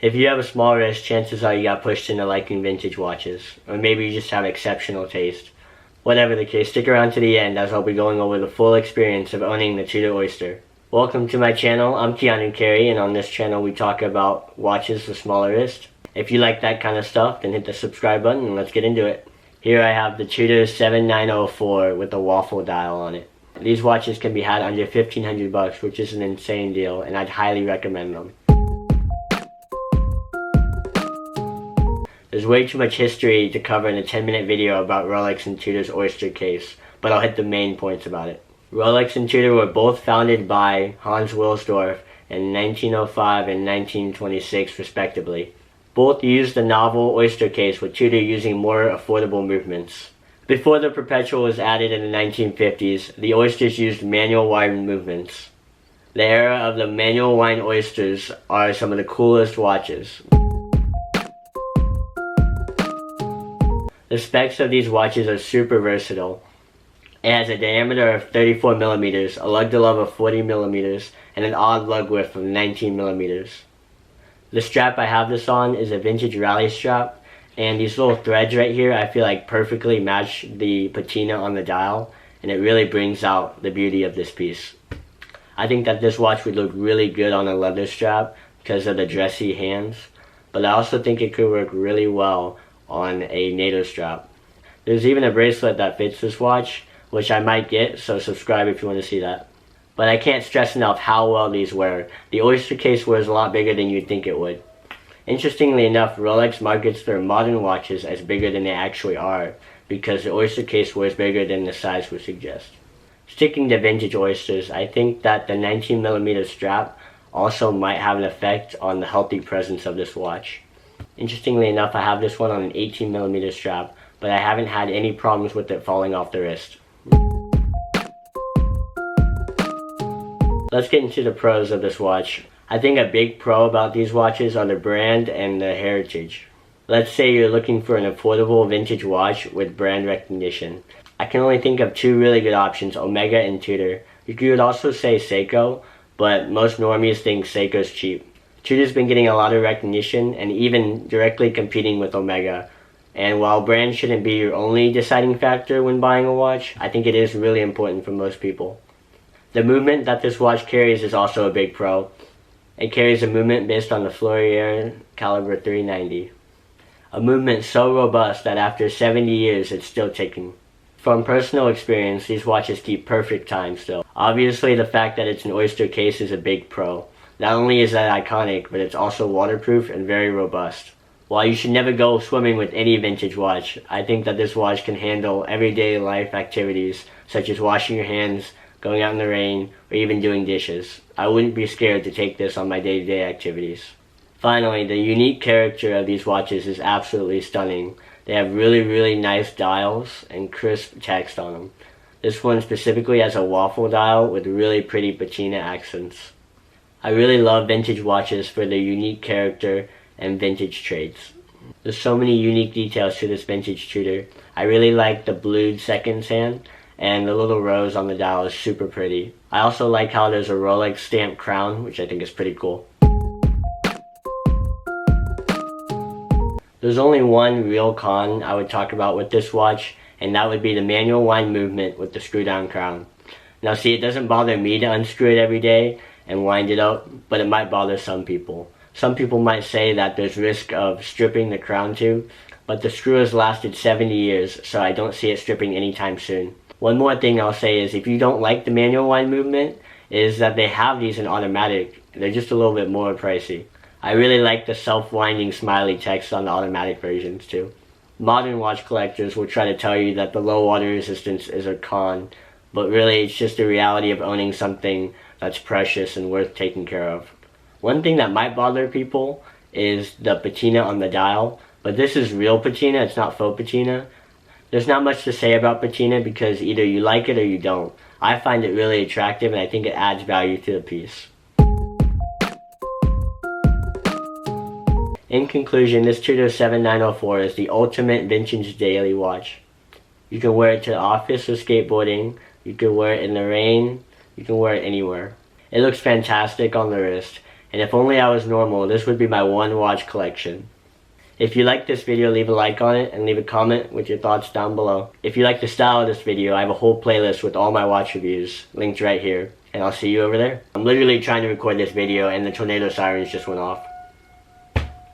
If you have a small wrist, chances are you got pushed into liking vintage watches, or maybe you just have exceptional taste. Whatever the case, stick around to the end as I'll be going over the full experience of owning the Tudor Oyster. Welcome to my channel. I'm Keanu Carey, and on this channel we talk about watches for smaller wrist. If you like that kind of stuff, then hit the subscribe button and let's get into it. Here I have the Tudor 7904 with a waffle dial on it. These watches can be had under $1,500, which is an insane deal, and I'd highly recommend them. There's way too much history to cover in a 10-minute video about Rolex and Tudor's Oyster case, but I'll hit the main points about it. Rolex and Tudor were both founded by Hans Wilsdorf in 1905 and 1926 respectively. Both used the novel Oyster case, with Tudor using more affordable movements. Before the Perpetual was added in the 1950s, the Oysters used manual wind movements. The era of the manual wind Oysters are some of the coolest watches. The specs of these watches are super versatile. It has a diameter of 34 millimeters, a lug to love of 40 millimeters, and an odd lug width of 19 millimeters. The strap I have this on is a vintage rally strap, and these little threads right here I feel like perfectly match the patina on the dial, and it really brings out the beauty of this piece. I think that this watch would look really good on a leather strap because of the dressy hands, but I also think it could work really well on a NATO strap. There's even a bracelet that fits this watch, which I might get, so subscribe if you want to see that. But I can't stress enough how well these wear. The Oyster case wears a lot bigger than you'd think it would. Interestingly enough, Rolex markets their modern watches as bigger than they actually are, because the Oyster case wears bigger than the size would suggest. Sticking to vintage Oysters, I think that the 19mm strap also might have an effect on the healthy presence of this watch. Interestingly enough, I have this one on an 18mm strap, but I haven't had any problems with it falling off the wrist. Let's get into the pros of this watch. I think a big pro about these watches are the brand and the heritage. Let's say you're looking for an affordable vintage watch with brand recognition. I can only think of two really good options, Omega and Tudor. You could also say Seiko, but most normies think Seiko's cheap. Tudor's been getting a lot of recognition and even directly competing with Omega. And while brand shouldn't be your only deciding factor when buying a watch, I think it is really important for most people. The movement that this watch carries is also a big pro. It carries a movement based on the Fleurier caliber 390. A movement so robust that after 70 years it's still ticking. From personal experience, these watches keep perfect time still. Obviously, the fact that it's an Oyster case is a big pro. Not only is that iconic, but it's also waterproof and very robust. While you should never go swimming with any vintage watch, I think that this watch can handle everyday life activities such as washing your hands, going out in the rain, or even doing dishes. I wouldn't be scared to take this on my day-to-day activities. Finally, the unique character of these watches is absolutely stunning. They have really nice dials and crisp text on them. This one specifically has a waffle dial with really pretty patina accents. I really love vintage watches for their unique character and vintage traits. There's so many unique details to this vintage Tudor. I really like the blued seconds hand, and the little rose on the dial is super pretty. I also like how there's a Rolex stamped crown, which I think is pretty cool. There's only one real con I would talk about with this watch, and that would be the manual wind movement with the screw down crown. Now see, it doesn't bother me to unscrew it every day and wind it up, but it might bother some people. Some people might say that there's risk of stripping the crown too, but the screw has lasted 70 years, so I don't see it stripping anytime soon. One more thing I'll say is, if you don't like the manual wind movement, is that they have these in automatic. They're just a little bit more pricey. I really like the self-winding smiley text on the automatic versions too. Modern watch collectors will try to tell you that the low water resistance is a con, but really it's just the reality of owning something that's precious and worth taking care of. One thing that might bother people is the patina on the dial, but this is real patina, it's not faux patina. There's not much to say about patina because either you like it or you don't. I find it really attractive and I think it adds value to the piece. In conclusion, this Tudor 7904 is the ultimate vintage daily watch. You can wear it to the office or skateboarding, you can wear it in the rain, you can wear it anywhere. It looks fantastic on the wrist, And if only I was normal, this would be my one watch collection. If you like this video, leave a like on it and leave a comment with your thoughts down below. If you like the style of this video, I have a whole playlist with all my watch reviews linked right here. And I'll see you over there. I'm literally trying to record this video and the tornado sirens just went off.